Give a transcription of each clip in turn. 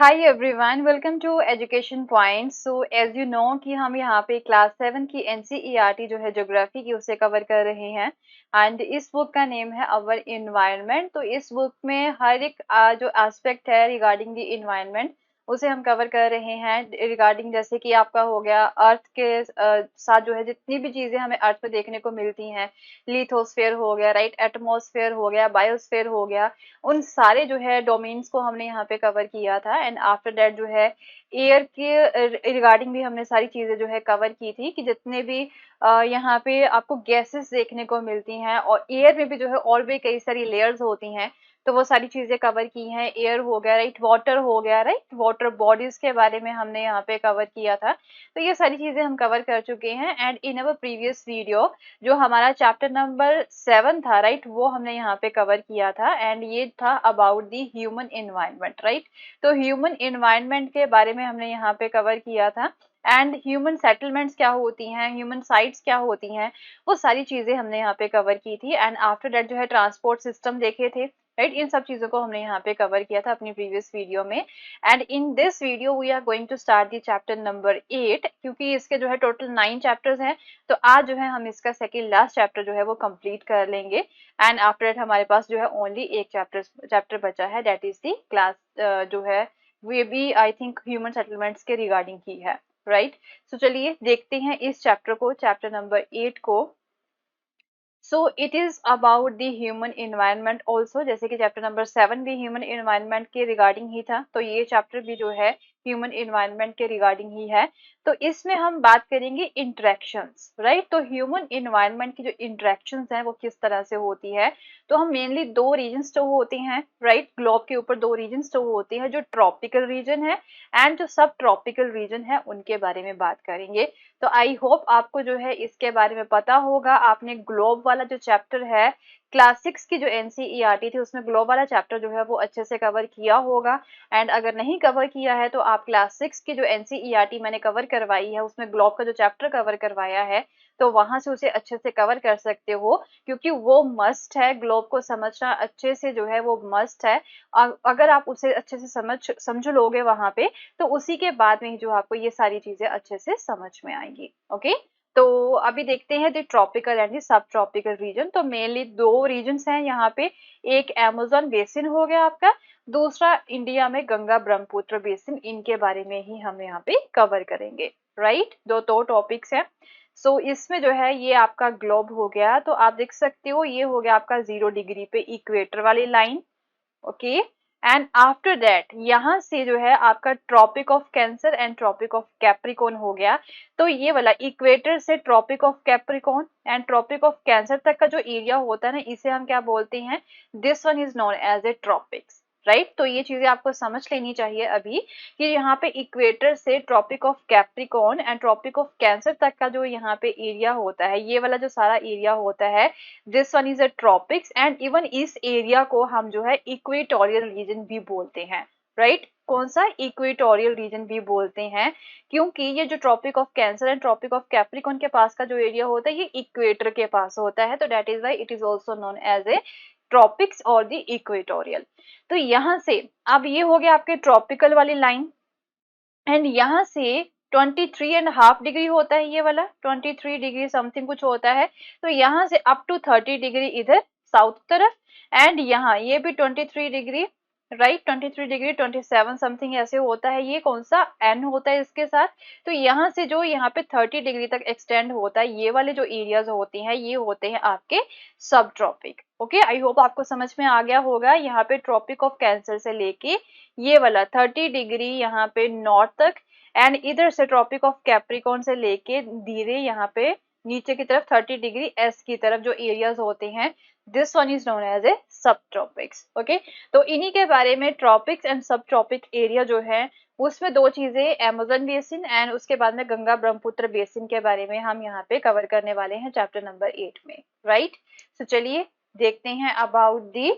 Hi everyone, welcome to education point. So as you know कि हम यहाँ पे क्लास 7 की एनसीईआरटी जो है ज्योग्राफी की उसे कवर कर रहे हैं। एंड इस बुक का नेम है अवर इन्वायरमेंट। तो इस बुक में हर एक जो एस्पेक्ट है रिगार्डिंग द इन्वायरमेंट उसे हम कवर कर रहे हैं। रिगार्डिंग जैसे कि आपका हो गया अर्थ के साथ जो है जितनी भी चीजें हमें अर्थ पे देखने को मिलती हैं, लिथोस्फेयर हो गया, राइट, एटमॉस्फेयर हो गया, बायोस्फेयर हो गया, उन सारे जो है डोमेन्स को हमने यहाँ पे कवर किया था। एंड आफ्टर दैट जो है एयर के रिगार्डिंग भी हमने सारी चीजें जो है कवर की थी कि जितने भी यहाँ पे आपको गैसेस देखने को मिलती हैं और एयर में भी जो है और भी कई सारी लेयर्स होती हैं, तो वो सारी चीजें कवर की हैं। एयर हो गया, राइट, वाटर हो गया, राइट, वाटर बॉडीज के बारे में हमने यहाँ पे कवर किया था। तो ये सारी चीजें हम कवर कर चुके हैं। And in our previous video जो हमारा चैप्टर नंबर 7 था, राइट, वो हमने यहाँ पे कवर किया था। एंड ये था about the human environment, right. तो ह्यूमन एनवायरनमेंट के बारे में हमने यहाँ पे कवर किया था। एंड ह्यूमन सेटलमेंट्स क्या होती हैं, ह्यूमन साइट्स क्या होती हैं, वो सारी चीजें हमने यहाँ पे कवर की थी। एंड आफ्टर दैट जो है ट्रांसपोर्ट सिस्टम देखे थे, राइट। इन सब चीजों को हमने यहाँ पे कवर किया था अपनी प्रीवियस वीडियो में। And in this video we are going to start the chapter number 8, क्योंकि इसके जो है टोटल 9 चैप्टर्स हैं। तो आज जो है हम इसका सेकेंड लास्ट चैप्टर जो है वो कंप्लीट कर लेंगे। एंड आफ्टर दैट हमारे पास जो है ओनली एक चैप्टर बचा है, दैट इज दी क्लास जो है वे भी आई थिंक ह्यूमन सेटलमेंट्स के रिगार्डिंग ही है, राइट। सो चलिए देखते हैं इस चैप्टर को, चैप्टर नंबर 8 को। So it is about the human environment also, जैसे कि चैप्टर नंबर 7 भी ह्यूमन इन्वायरमेंट के रिगार्डिंग ही था, तो ये चैप्टर भी जो है ह्यूमन इन्वायरमेंट के रिगार्डिंग ही है। तो इसमें हम बात करेंगे इंटरेक्शंस, राइट। तो ह्यूमन इन्वायरमेंट की जो इंटरेक्शंस हैं वो किस तरह से होती है। तो हम मेनली दो रीजन्स जो होते हैं, राइट, ग्लोब के ऊपर दो रीजन्स जो होते हैं, जो ट्रॉपिकल रीजन है एंड जो सब ट्रॉपिकल रीजन है, उनके बारे में बात करेंगे। तो आई होप आपको जो है इसके बारे में पता होगा। आपने ग्लोब वाला जो चैप्टर है क्लास 6 की जो एनसीईआरटी थी उसमें ग्लोब वाला चैप्टर जो है वो अच्छे से कवर किया होगा। एंड अगर नहीं कवर किया है तो आप क्लास 6 की जो एनसीईआरटी मैंने कवर करवाई है उसमें ग्लोब का जो चैप्टर कवर करवाया है, तो वहां से उसे अच्छे से कवर कर सकते हो, क्योंकि वो मस्ट है। ग्लोब को समझना अच्छे से जो है वो मस्ट है। अगर आप उसे अच्छे से समझ लोगे वहां पे, तो उसी के बाद में ही जो आपको ये सारी चीजें अच्छे से समझ में आएंगी। ओके। तो अभी देखते हैं the tropical and the sub tropical region. तो मेनली दो रीजन्स हैं यहाँ पे, एक अमेज़न बेसिन हो गया आपका, दूसरा इंडिया में गंगा ब्रह्मपुत्र बेसिन। इनके बारे में ही हम यहाँ पे कवर करेंगे, राइट। दो टॉपिक्स हैं। सो इसमें जो है ये आपका ग्लोब हो गया, तो आप देख सकते हो ये हो गया आपका 0 डिग्री पे इक्वेटर वाली line. Okay. And after that यहाँ से जो है आपका Tropic of Cancer and Tropic of Capricorn हो गया। तो ये वाला इक्वेटर से Tropic of Capricorn and Tropic of Cancer तक का जो एरिया होता है ना, इसे हम क्या बोलते हैं, this one is known as a tropics, right. तो ये चीजें आपको समझ लेनी चाहिए अभी कि यहाँ पे इक्वेटर से Tropic of Capricorn and Tropic of Cancer तक का जो यहाँ पे एरिया होता है, ये वाला जो सारा एरिया होता है, this one is a tropics. And even इस एरिया को हम जो है इक्वेटोरियल रीजन भी बोलते हैं, राइट। कौन सा, इक्वेटोरियल रीजन भी बोलते हैं, क्योंकि ये जो Tropic of Cancer and Tropic of Capricorn के पास का जो एरिया होता है ये इक्वेटर के पास होता है, तो that is why it is also known as a tropics और द इक्वेटोरियल। तो यहाँ से अब ये हो गया आपके ट्रॉपिकल वाली लाइन। एंड यहाँ से 23.5 डिग्री होता है, ये वाला 23 डिग्री समथिंग कुछ होता है। तो यहाँ से अप टू 30 डिग्री इधर साउथ तरफ। एंड यहाँ ये भी 23 डिग्री, राइट, 23 डिग्री 27 समथिंग ऐसे होता है। ये कौन सा एन होता है इसके साथ। तो यहाँ से जो यहाँ पे 30 डिग्री तक एक्सटेंड होता है, ये वाले जो एरियाज होते हैं ये होते हैं आपके सब ट्रॉपिक। ओके, आई होप आपको समझ में आ गया होगा। यहाँ पे ट्रॉपिक ऑफ कैंसर से लेके ये वाला 30 डिग्री यहाँ पे नॉर्थ तक, एंड इधर से ट्रॉपिक ऑफ कैप्रिकॉन से लेके धीरे यहाँ पे नीचे की तरफ 30 डिग्री एस की तरफ जो एरियाज होते हैं, this one is known as a sub tropics. Okay. तो इन्हीं के बारे में tropics and sub tropic area जो है उसमें दो चीजें, अमेज़न बेसिन एंड उसके बाद में गंगा ब्रह्मपुत्र बेसिन के बारे में हम यहाँ पे कवर करने वाले हैं चैप्टर नंबर 8 में, राइट। तो चलिए देखते हैं about the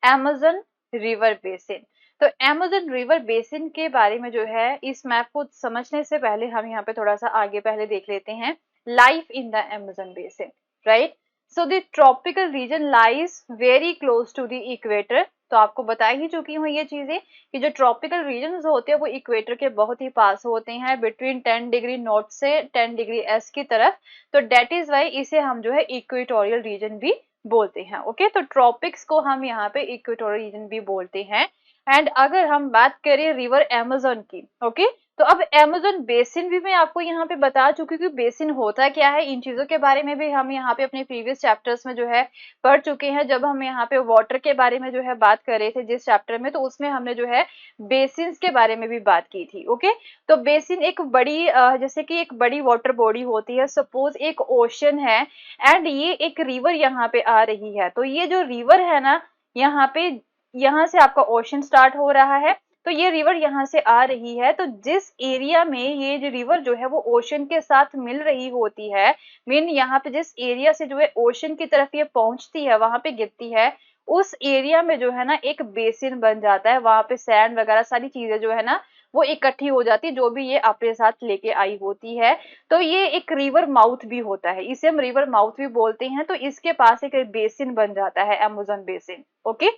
Amazon river basin. तो अमेज़न रिवर बेसिन के बारे में जो है, इस मैप को समझने से पहले हम यहाँ पे थोड़ा सा आगे पहले देख लेते हैं life in the Amazon basin, right. So the tropical region lies very close to the equator, तो आपको बता ही चुकी हूँ ये चीजें कि जो ट्रॉपिकल रीजन होते हैं वो इक्वेटर के बहुत ही पास होते हैं, बिटवीन 10 डिग्री नॉर्थ से 10 डिग्री एस की तरफ। तो डेट इज वाई इसे हम जो है इक्वेटोरियल रीजन भी बोलते हैं। ओके, तो ट्रॉपिक्स को हम यहाँ पे इक्वेटोरियल रीजन भी बोलते हैं। एंड अगर हम बात करें रिवर अमेज़न की, ओके, तो अब अमेज़न बेसिन भी मैं आपको यहाँ पे बता चुकी हूँ कि बेसिन होता क्या है। इन चीजों के बारे में भी हम यहाँ पे अपने प्रीवियस चैप्टर्स में जो है पढ़ चुके हैं। जब हम यहाँ पे वाटर के बारे में जो है बात कर रहे थे जिस चैप्टर में, तो उसमें हमने जो है बेसिन्स के बारे में भी बात की थी। ओके, तो बेसिन एक बड़ी जैसे कि एक बड़ी वाटर बॉडी होती है, सपोज एक ओशन है एंड ये एक रिवर यहाँ पे आ रही है। तो ये जो रिवर है ना, यहाँ पे, यहाँ से आपका ओशन स्टार्ट हो रहा है, तो ये रिवर यहाँ से आ रही है। तो जिस एरिया में ये जो रिवर जो है वो ओशन के साथ मिल रही होती है, मीन यहाँ पे जिस एरिया से जो है ओशन की तरफ ये पहुंचती है, वहां पे गिरती है, उस एरिया में जो है ना एक बेसिन बन जाता है। वहां पे सैंड वगैरह सारी चीजें जो है ना वो इकट्ठी हो जाती है, जो भी ये अपने साथ लेके आई होती है। तो ये एक रिवर माउथ भी होता है, इसे हम रिवर माउथ भी बोलते हैं। तो इसके पास एक बेसिन बन जाता है, अमेज़न बेसिन। ओके,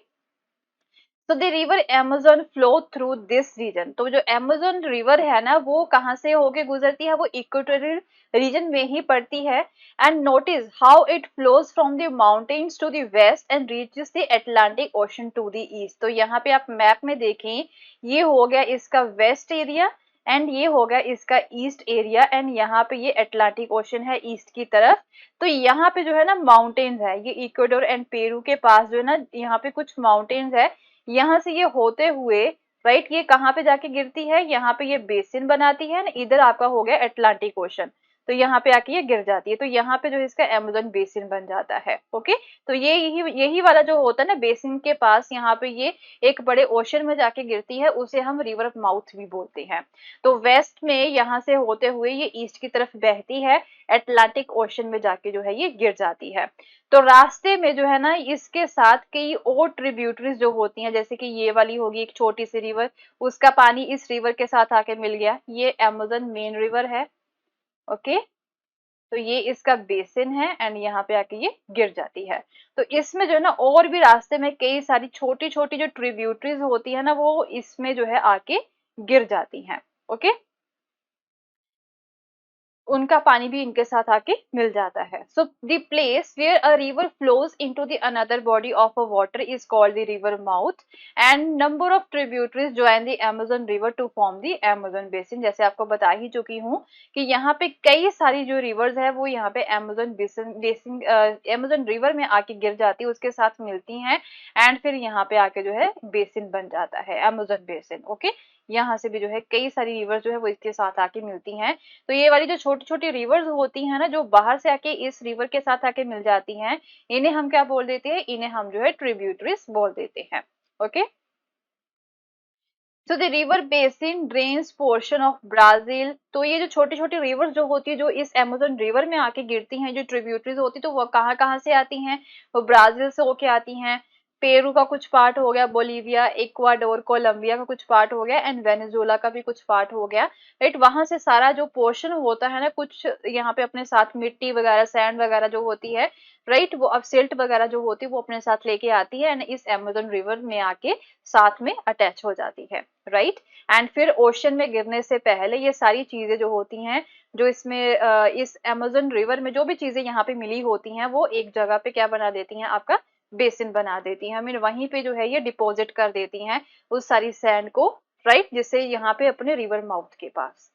तो the river Amazon flow through this region. तो जो अमेज़न रिवर है ना वो कहाँ से होके गुजरती है, वो इक्वेटोरियल रीजन में ही पड़ती है। And notice how it flows from the mountains to the west and reaches the Atlantic Ocean to the east. तो यहाँ पे आप मैप में देखें, ये हो गया इसका वेस्ट एरिया एंड ये हो गया इसका ईस्ट एरिया, एंड यहाँ पे ये अटलांटिक ओशन है ईस्ट की तरफ। तो यहाँ पे जो है ना माउंटेन्स है, ये इक्वेडोर एंड पेरू के पास जो है ना यहाँ पे कुछ माउंटेन्स है। यहाँ से ये होते हुए, राइट, ये कहाँ पे जाके गिरती है, यहाँ पे ये बेसिन बनाती है ना, इधर आपका हो गया अटलांटिक ओशन। तो यहाँ पे आके ये गिर जाती है, तो यहाँ पे जो है इसका अमेज़न बेसिन बन जाता है। ओके, तो ये यही वाला जो होता है ना बेसिन के पास, यहाँ पे ये एक बड़े ओशन में जाके गिरती है, उसे हम रिवर माउथ भी बोलते हैं। तो वेस्ट में यहाँ से होते हुए ये ईस्ट की तरफ बहती है, अटलांटिक ओशन में जाके जो है ये गिर जाती है। तो रास्ते में जो है ना इसके साथ कई और ट्रिब्यूटरीज जो होती हैं, जैसे कि ये वाली होगी एक छोटी सी रिवर, उसका पानी इस रिवर के साथ आके मिल गया, ये अमेज़न मेन रिवर है। ओके, तो ये इसका बेसिन है एंड यहाँ पे आके ये गिर जाती है। तो इसमें जो है ना और भी रास्ते में कई सारी छोटी छोटी जो ट्रिब्यूटरीज होती है ना वो इसमें जो है आके गिर जाती हैं। ओके, उनका पानी भी इनके साथ आके मिल जाता है। So the place where a river flows into the another body of a water is called the river mouth and number of tributaries join the Amazon river to form the Amazon basin. जैसे आपको बता ही चुकी हूँ कि यहाँ पे कई सारी जो रिवर्स है वो यहाँ पे अमेज़न बेसिन अमेज़न रिवर में आके गिर जाती है, उसके साथ मिलती हैं एंड फिर यहाँ पे आके जो है बेसिन बन जाता है अमेज़न बेसिन। ओके, यहाँ से भी जो है कई सारी रिवर्स जो है वो इसके साथ आके मिलती हैं। तो ये वाली जो छोटी छोटी रिवर्स होती हैं ना जो बाहर से आके इस रिवर के साथ आके मिल जाती हैं, इन्हें हम क्या बोल देते हैं, इन्हें हम जो है ट्रिब्यूटरीज बोल देते हैं। Okay, so the river basin drains portion of Brazil. तो ये जो छोटी छोटी रिवर्स जो होती है जो इस अमेज़न रिवर में आके गिरती हैं, जो ट्रिब्यूटरीज होती है, तो वो कहाँ कहाँ से आती हैं, वो ब्राजील से होके आती हैं, पेरू का कुछ पार्ट हो गया, बोलीविया, इक्वाडोर, कोलंबिया का कुछ पार्ट हो गया एंड वेनेजुएला का भी कुछ पार्ट हो गया। राइट, वहां से सारा जो पोर्शन होता है ना, कुछ यहाँ पे अपने साथ मिट्टी वगैरह सैंड वगैरह जो होती है, राइट, वो अब सिल्ट वगैरह जो होती है वो अपने साथ लेके आती है एंड इस अमेज़न रिवर में आके साथ में अटैच हो जाती है। राइट, एंड फिर ओशन में गिरने से पहले ये सारी चीजें जो होती हैं, जो इसमें इस अमेज़न रिवर में जो भी चीजें यहाँ पे मिली होती हैं, वो एक जगह पे क्या बना देती हैं, आपका बेसिन बना देती हैं। मीन वहीं पे जो है ये डिपॉजिट कर देती हैं उस सारी सैंड को, राइट, जिससे यहाँ पे अपने रिवर माउथ के पास।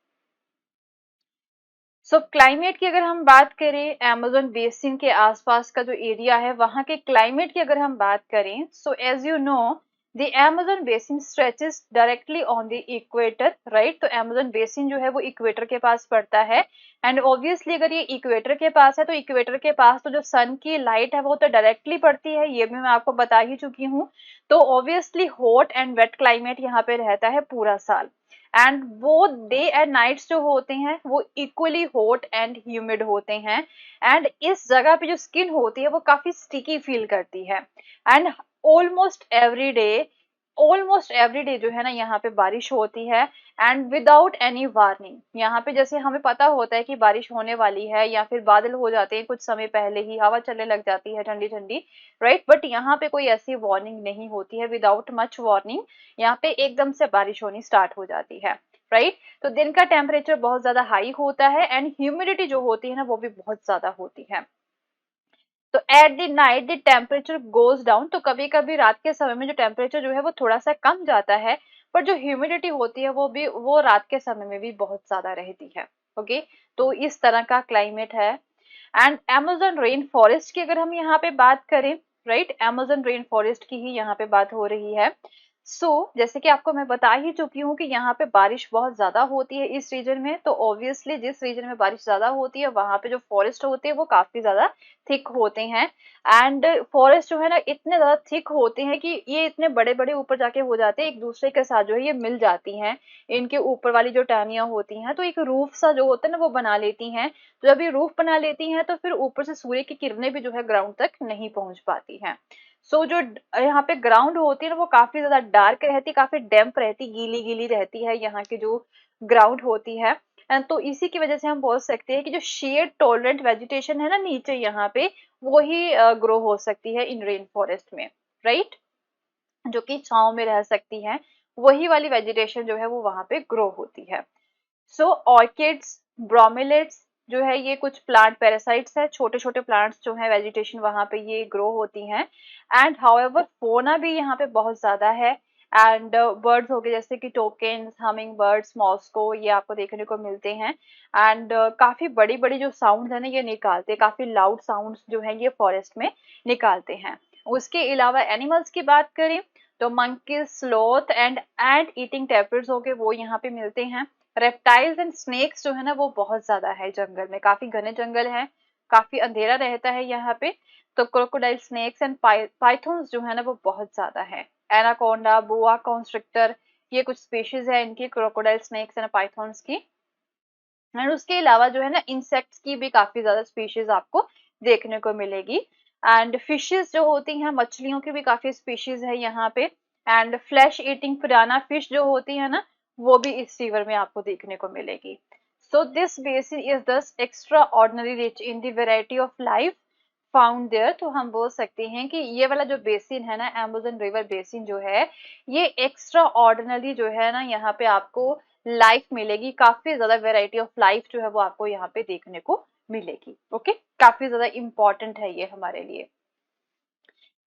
सो क्लाइमेट की अगर हम बात करें, अमेज़न बेसिन के आसपास का जो एरिया है वहां के क्लाइमेट की अगर हम बात करें, so as you know the Amazon basin stretches directly on the equator. Right, तो अमेज़न बेसिन जो है वो इक्वेटर के पास पड़ता है एंड ऑब्वियसली अगर ये इक्वेटर के पास है तो इक्वेटर के पास तो जो सन की लाइट है वो तो डायरेक्टली पड़ती है, ये भी मैं आपको बता ही चुकी हूँ। तो obviously hot and wet climate यहाँ पे रहता है पूरा साल एंड वो डे एंड नाइट्स जो होते हैं वो इक्वली हॉट एंड ह्यूमिड होते हैं एंड इस जगह पे जो स्किन होती है वो काफी स्टिकी फील करती है and almost every day almost every day जो है ना यहाँ पे बारिश होती है, एंड विदाउट एनी वार्निंग। यहाँ पे जैसे हमें पता होता है कि बारिश होने वाली है, या फिर बादल हो जाते हैं कुछ समय पहले ही, हवा चलने लग जाती है ठंडी ठंडी, राइट, बट यहाँ पे कोई ऐसी वार्निंग नहीं होती है। विदाउट मच वार्निंग यहाँ पे एकदम से बारिश होनी स्टार्ट हो जाती है, राइट। तो दिन का टेम्परेचर बहुत ज्यादा हाई होता है, एंड ह्यूमिडिटी जो होती है ना वो भी बहुत ज्यादा होती है। तो at the night the temperature goes down, तो कभी कभी रात के समय में जो टेम्परेचर जो है वो थोड़ा सा कम जाता है, पर जो ह्यूमिडिटी होती है वो रात के समय में भी बहुत ज्यादा रहती है। ओके, तो इस तरह का क्लाइमेट है। एंड अमेजन रेन फॉरेस्ट की अगर हम यहाँ पे बात करें, राइट, अमेजन रेन फॉरेस्ट की ही यहाँ पे बात हो रही है। जैसे कि आपको मैं बता ही चुकी हूँ कि यहाँ पे बारिश बहुत ज्यादा होती है इस रीजन में, तो ऑब्वियसली जिस रीजन में बारिश ज्यादा होती है वहां पे जो फॉरेस्ट होते हैं वो काफी ज्यादा थिक होते हैं। एंड फॉरेस्ट जो है ना इतने ज्यादा थिक होते हैं कि ये इतने बड़े बड़े ऊपर जाके हो जाते हैं, एक दूसरे के साथ जो है ये मिल जाती हैं। इनके ऊपर वाली जो टहनियां होती हैं तो एक रूफ सा जो होता है ना वो बना लेती हैं। तो जब ये रूफ बना लेती हैं तो फिर ऊपर से सूर्य की किरणें भी जो है ग्राउंड तक नहीं पहुंच पाती हैं। जो यहाँ पे ग्राउंड होती है ना वो काफी ज्यादा डार्क रहती, काफी डैम्प रहती, गीली गीली रहती है यहाँ की जो ग्राउंड होती है। एंड तो इसी की वजह से हम बोल सकते हैं कि जो शेड टॉलरेंट वेजिटेशन है ना नीचे यहाँ पे, वो ही ग्रो हो सकती है इन रेन फॉरेस्ट में, राइट, जो कि छांव में रह सकती है, वही वाली वेजिटेशन जो है वो वहां पे ग्रो होती है। ऑर्किड्स, ब्रोमेलेट्स जो है ये कुछ प्लांट पैरासाइट्स है, छोटे छोटे प्लांट्स जो है वेजिटेशन वहां पे ये ग्रो होती हैं। एंड हाउएवर फोना भी यहाँ पे बहुत ज्यादा है। एंड बर्ड्स हो गए जैसे कि टोकेन्स, हमिंग बर्ड्स, मॉस्को, ये आपको देखने को मिलते हैं। एंड काफी बड़ी बड़ी जो साउंड है ना ये निकालते हैं, काफी लाउड साउंड्स जो है ये फॉरेस्ट में निकालते हैं। उसके अलावा एनिमल्स की बात करें तो मंकी, स्लोथ एंड ईटिंग टैपिड्स हो गए, वो यहाँ पे मिलते हैं। रेप्टाइल्स एंड स्नेक्स जो है ना वो बहुत ज्यादा है जंगल में, काफी घने जंगल है, काफी अंधेरा रहता है यहाँ पे। तो क्रोकोडाइल, स्नेक्स एंड पाइथन्स जो है ना वो बहुत ज्यादा है। एनाकोंडा, बोआ कॉन्स्ट्रिक्टर, ये कुछ स्पीशीज है इनकी, क्रोकोडाइल, स्नेक्स एंड पाइथन्स की। एंड उसके अलावा जो है ना इंसेक्ट्स की भी काफी ज्यादा स्पीशीज आपको देखने को मिलेगी। एंड फिशेस जो होती हैं, मछलियों की भी काफी स्पीशीज है यहाँ पे। एंड फ्लैश ईटिंग पिराना फिश जो होती है ना वो भी इस रिवर में आपको देखने को मिलेगी। This basin is thus extraordinary rich in the variety of life found there. तो हम बोल सकते हैं कि ये वाला जो बेसिन है ना, अमेज़न रिवर बेसिन जो है, ये एक्स्ट्रा ऑर्डिनरी जो है ना यहाँ पे आपको लाइफ मिलेगी, काफी ज्यादा वेराइटी ऑफ लाइफ जो है वो आपको यहाँ पे देखने को मिलेगी। ओके, काफी ज्यादा इंपॉर्टेंट है ये हमारे लिए।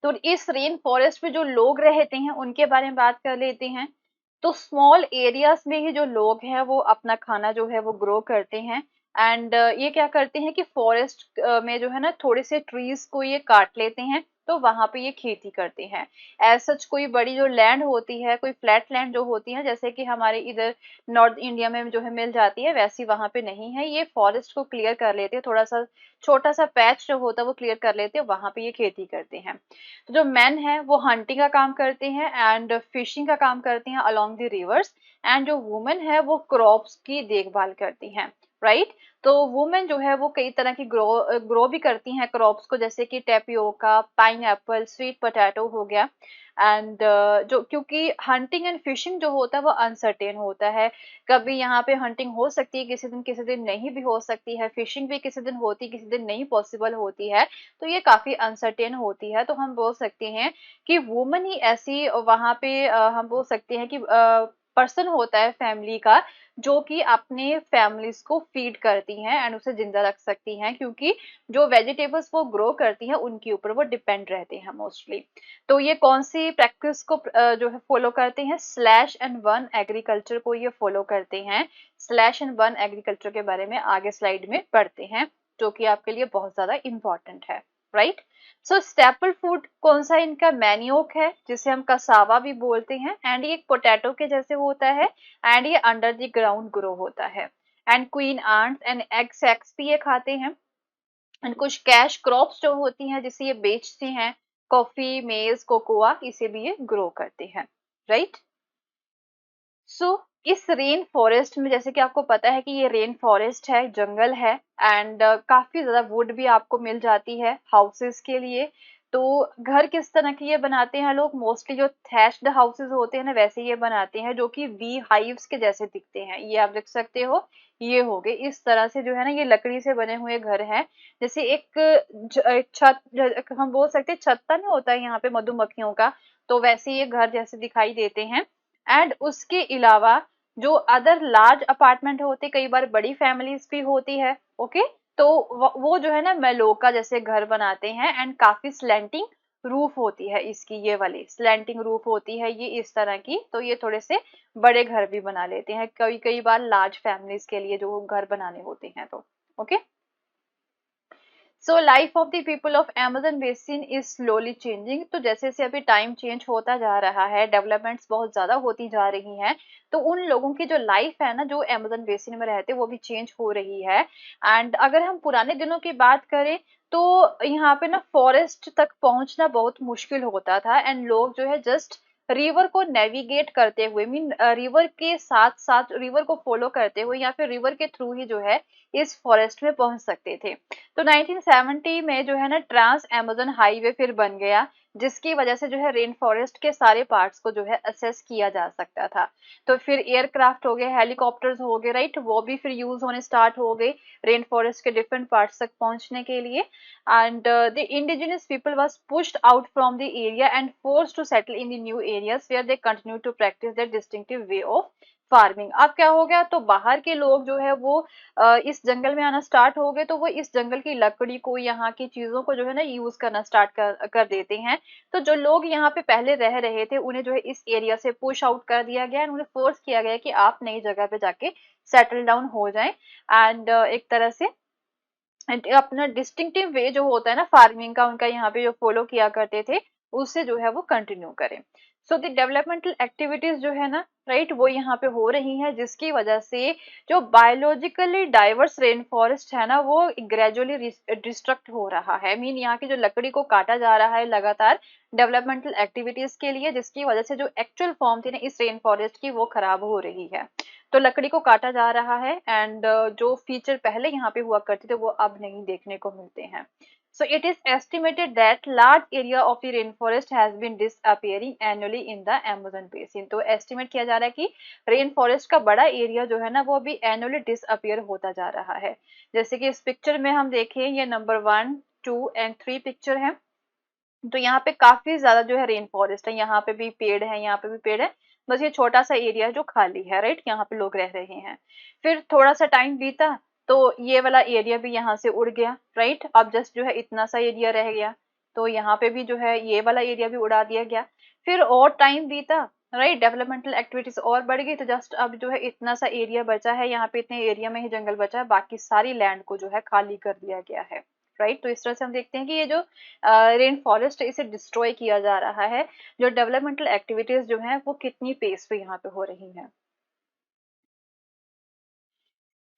तो इस रेन फॉरेस्ट में जो लोग रहते हैं उनके बारे में बात कर लेते हैं। तो स्मॉल एरियाज में ही जो लोग हैं वो अपना खाना जो है वो ग्रो करते हैं। एंड ये क्या करते हैं कि फॉरेस्ट में जो है ना थोड़े से ट्रीज को ये काट लेते हैं, तो वहां पे ये खेती करते हैं। एज सच कोई बड़ी जो लैंड होती है, कोई फ्लैट लैंड जो होती है जैसे कि हमारे इधर नॉर्थ इंडिया में जो है मिल जाती है, वैसी वहां पे नहीं है। ये फॉरेस्ट को क्लियर कर लेते हैं, थोड़ा सा छोटा सा पैच जो होता है वो क्लियर कर लेते हैं, वहां पे ये खेती करते हैं। तो जो मेन है वो हंटिंग का काम करते हैं एंड फिशिंग का काम करते हैं अलोंग द रिवर्स। एंड जो वुमेन है वो क्रॉप्स की देखभाल करती हैं, राइट। तो वुमेन जो है वो कई तरह की ग्रो भी करती हैं क्रॉप्स को, जैसे कि tapioca, pine Apple, sweet potato हो गया। एंड जो क्योंकि हंटिंग एंड फिशिंग जो होता है वो अनसर्टेन होता है, कभी यहाँ पे हंटिंग हो सकती है किसी दिन नहीं भी हो सकती है, फिशिंग भी किसी दिन होती किसी दिन नहीं पॉसिबल होती है। तो ये काफी अनसर्टेन होती है। तो हम बोल सकते हैं कि वुमन ही ऐसी वहां पे हम बोल सकते हैं कि पर्सन होता है फैमिली का, जो कि अपने फैमिलीज को फीड करती हैं एंड उसे जिंदा रख सकती हैं, क्योंकि जो वेजिटेबल्स वो ग्रो करती हैं उनके ऊपर वो डिपेंड रहते हैं मोस्टली। तो ये कौन सी प्रैक्टिस को जो है फॉलो करते हैं, स्लैश एंड बर्न एग्रीकल्चर को ये फॉलो करते हैं। स्लैश एंड बर्न एग्रीकल्चर के बारे में आगे स्लाइड में पढ़ते हैं, जो कि आपके लिए बहुत ज्यादा इंपॉर्टेंट है, राइट। स्टेपल फूड कौन सा इनका, मैनियोक है, जिसे हम कसावा भी बोलते हैं। एंड ये पोटैटो के जैसे होता है, एंड ये अंडर द ग्राउंड ग्रो होता है। And queen ants and egg sacs भी ये खाते हैं। एंड कुछ कैश क्रॉप्स जो होती हैं जिसे ये बेचते हैं, कॉफी, मेज, कोकोआ, इसे भी ये ग्रो करते हैं, राइट। सो इस रेन फॉरेस्ट में जैसे कि आपको पता है कि ये रेन फॉरेस्ट है, जंगल है। एंड काफी ज्यादा वुड भी आपको मिल जाती है हाउसेस के लिए। तो घर किस तरह के ये बनाते हैं लोग, मोस्टली जो थैच्ड हाउसेस होते हैं ना वैसे ये बनाते हैं, जो कि वी हाइव्स के जैसे दिखते हैं। ये आप देख सकते हो, ये हो गए इस तरह से जो है ना, ये लकड़ी से बने हुए घर हैं। जैसे एक छत, हम बोल सकते हैं छत्ता नहीं होता है यहाँ पे मधुमक्खियों का, तो वैसे ये घर जैसे दिखाई देते हैं। एंड उसके अलावा जो अदर लार्ज अपार्टमेंट होते, कई बार बड़ी फैमिलीज भी होती है, ओके, तो वो जो है ना मेलोका जैसे घर बनाते हैं। एंड काफी स्लैंटिंग रूफ होती है इसकी, ये वाली स्लैंटिंग रूफ होती है ये इस तरह की। तो ये थोड़े से बड़े घर भी बना लेते हैं कई कई बार लार्ज फैमिलीज के लिए जो घर बनाने होते हैं, तो okay. So life of the people of Amazon basin is slowly changing. तो जैसे जैसे अभी टाइम चेंज होता जा रहा है, डेवलपमेंट्स बहुत ज्यादा होती जा रही हैं, तो उन लोगों की जो लाइफ है ना, जो अमेजन बेसिन में रहते हैं, वो भी चेंज हो रही है। एंड अगर हम पुराने दिनों की बात करें, तो यहाँ पे ना फॉरेस्ट तक पहुंचना बहुत मुश्किल होता था। एंड लोग जो है जस्ट रिवर को नेविगेट करते हुए, मीन रिवर के साथ साथ रिवर को फॉलो करते हुए या फिर रिवर के थ्रू ही जो है इस फॉरेस्ट में पहुंच सकते थे। तो 1970 में जो है ना ट्रांस अमेज़न हाईवे फिर बन गया, जिसकी वजह से जो है रेन फॉरेस्ट के सारे पार्ट्स को जो है असेस किया जा सकता था। तो फिर एयरक्राफ्ट हो गए, हेलीकॉप्टर्स हो गए, राइट, वो भी फिर यूज होने स्टार्ट हो गए रेन फॉरेस्ट के डिफरेंट पार्ट्स तक पहुंचने के लिए। And the indigenous people was pushed out from the area and forced to settle in the new areas where they continue to practise their distinctive way of farming. अब क्या हो गया, तो बाहर के लोग जो है वो इस जंगल में आना स्टार्ट हो गए, तो वो इस जंगल की लकड़ी को, यहाँ की चीजों को जो है ना यूज करना स्टार्ट कर देते हैं। तो जो लोग यहाँ पे पहले रह रहे थे, उन्हें जो है इस एरिया से पुश आउट कर दिया गया, उन्हें फोर्स किया गया कि आप नई जगह पे जाके सेटल डाउन हो जाएं। एंड एक तरह से अपना डिस्टिंक्टिव वे जो होता है ना फार्मिंग का, उनका यहाँ पे जो फॉलो किया करते थे, उससे जो है वो कंटिन्यू करें। सो द डेवलपमेंटल एक्टिविटीज जो है ना, राइट, वो यहाँ पे हो रही है, जिसकी वजह से जो बायोलॉजिकली डाइवर्स रेन फॉरेस्ट है ना, वो ग्रेजुअली डिस्ट्रक्ट हो रहा है। मीन यहाँ की जो लकड़ी को काटा जा रहा है लगातार डेवलपमेंटल एक्टिविटीज के लिए, जिसकी वजह से जो एक्चुअल फॉर्म थी ना इस रेन फॉरेस्ट की, वो खराब हो रही है। तो लकड़ी को काटा जा रहा है। एंड जो फीचर पहले यहाँ पे हुआ करते थे, वो अब नहीं देखने को मिलते हैं। So it is estimated that large area of the rainforest has been disappearing annually in the Amazon basin. तो estimate किया जा रहा है कि रेन फॉरेस्ट का बड़ा एरिया जो है ना, वो अभी एनुअली डिसअपियर होता जा रहा है। जैसे कि इस पिक्चर में हम देखें, ये नंबर 1, 2 एंड 3 पिक्चर है। तो यहाँ पे काफी ज्यादा जो है रेन फॉरेस्ट है, यहाँ पे भी पेड़ है, यहाँ पे भी पेड़ है, बस ये छोटा सा एरिया है जो खाली है, राइट, यहाँ पे लोग रह रहे हैं। फिर थोड़ा सा टाइम बीता, तो ये वाला एरिया भी यहाँ से उड़ गया, राइट, अब जस्ट जो है इतना सा एरिया रह गया। तो यहाँ पे भी जो है ये वाला एरिया भी उड़ा दिया गया। फिर और टाइम बीता, राइट, डेवलपमेंटल एक्टिविटीज और बढ़ गई, तो जस्ट अब जो है इतना सा एरिया बचा है, यहाँ पे इतने एरिया में ही जंगल बचा है, बाकी सारी लैंड को जो है खाली कर दिया गया है, राइट। तो इस तरह से हम देखते हैं कि ये जो रेन फॉरेस्ट है, इसे डिस्ट्रॉय किया जा रहा है। जो डेवलपमेंटल एक्टिविटीज जो हैं वो कितनी पेस पे यहाँ पे हो रही हैं।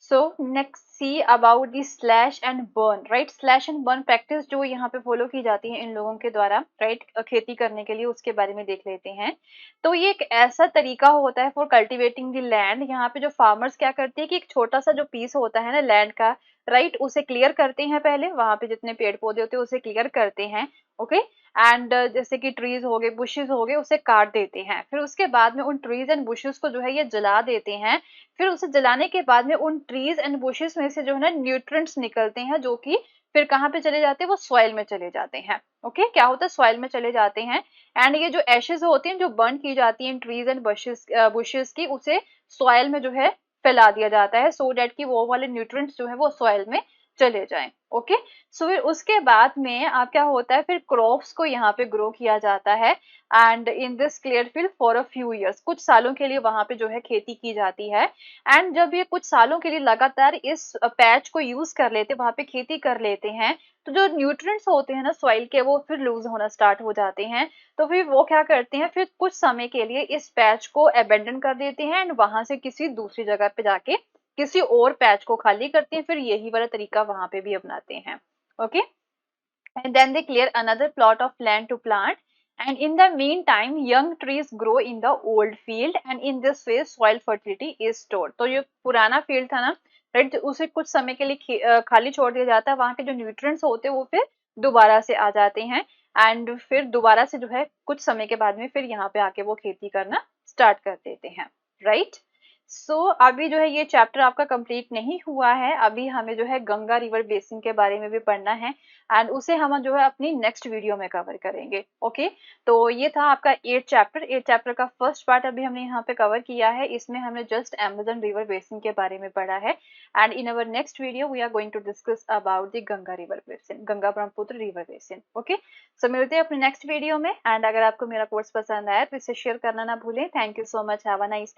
So next see about the slash and burn, right, slash and burn practice जो यहाँ पे फॉलो की जाती है इन लोगों के द्वारा, राइट, खेती करने के लिए, उसके बारे में देख लेते हैं। तो ये एक ऐसा तरीका होता है फॉर कल्टिवेटिंग द लैंड। यहाँ पे जो फार्मर्स क्या करते हैं कि एक छोटा सा जो पीस होता है ना लैंड का, राइट, उसे क्लियर करते हैं, पहले वहां पे जितने पेड़ पौधे होते हैं उसे क्लियर करते हैं, ओके। एंड जैसे कि ट्रीज हो गए, बुशेस हो गए, उसे काट देते हैं। फिर उसके बाद में उन ट्रीज एंड बुशेस को जो है ये जला देते हैं। फिर उसे जलाने के बाद में उन ट्रीज एंड बुशेस में से जो है ना न्यूट्रिएंट्स निकलते हैं, जो कि फिर कहाँ पे चले जाते हैं, वो सॉइल में चले जाते हैं, ओके। क्या होता है, सॉइल में चले जाते हैं। एंड ये जो एशेज होती हैं जो बर्न की जाती हैं ट्रीज एंड बुशेस की, उसे सॉइल में जो है फैला दिया जाता है, सो डेट कि वो वाले न्यूट्रिएंट्स जो है वो सॉइल में चले जाएं, ओके। सो फिर उसके बाद में आप क्या होता है, फिर क्रॉप्स को यहाँ पे ग्रो किया जाता है। And in this clear field for a few years, कुछ सालों के लिए वहां पे जो है खेती की जाती है। एंड जब ये कुछ सालों के लिए लगातार इस पैच को यूज कर लेते, वहां पे खेती कर लेते हैं, तो जो न्यूट्रिएंट्स होते हैं ना सॉइल के, वो फिर लूज होना स्टार्ट हो जाते हैं। तो फिर वो क्या करते हैं, फिर कुछ समय के लिए इस पैच को अबेंडन कर देते हैं, एंड वहां से किसी दूसरी जगह पे जाके किसी और पैच को खाली करते हैं, फिर यही वाला तरीका वहां पे भी अपनाते हैं, okay. And then they clear another plot of land to plant, and in the meantime young trees grow in the old field, and in this way soil fertility is stored। तो ये पुराना फील्ड था ना, right, उसे कुछ समय के लिए खाली छोड़ दिया जाता है, वहां के जो न्यूट्रिएंट्स होते हैं वो फिर दोबारा से आ जाते हैं। एंड फिर दोबारा से जो है कुछ समय के बाद में फिर यहाँ पे आके वो खेती करना स्टार्ट कर देते हैं, राइट। सो अभी जो है ये चैप्टर आपका कंप्लीट नहीं हुआ है, अभी हमें जो है गंगा रिवर बेसिन के बारे में भी पढ़ना है एंड उसे हम जो है अपनी नेक्स्ट वीडियो में कवर करेंगे, ओके। तो ये था आपका 8 चैप्टर का फर्स्ट पार्ट अभी हमने यहाँ पे कवर किया है, इसमें हमने जस्ट अमेजन रिवर बेसिन के बारे में पढ़ा है and in our next video we are going to discuss about the Ganga river basin, Ganga Brahmaputra river basin, okay. So मिलते हैं अपने नेक्स्ट वीडियो में एंड अगर आपको मेरा कोर्स पसंद आया तो इसे शेयर करना ना भूलें। Thank you so much, have a nice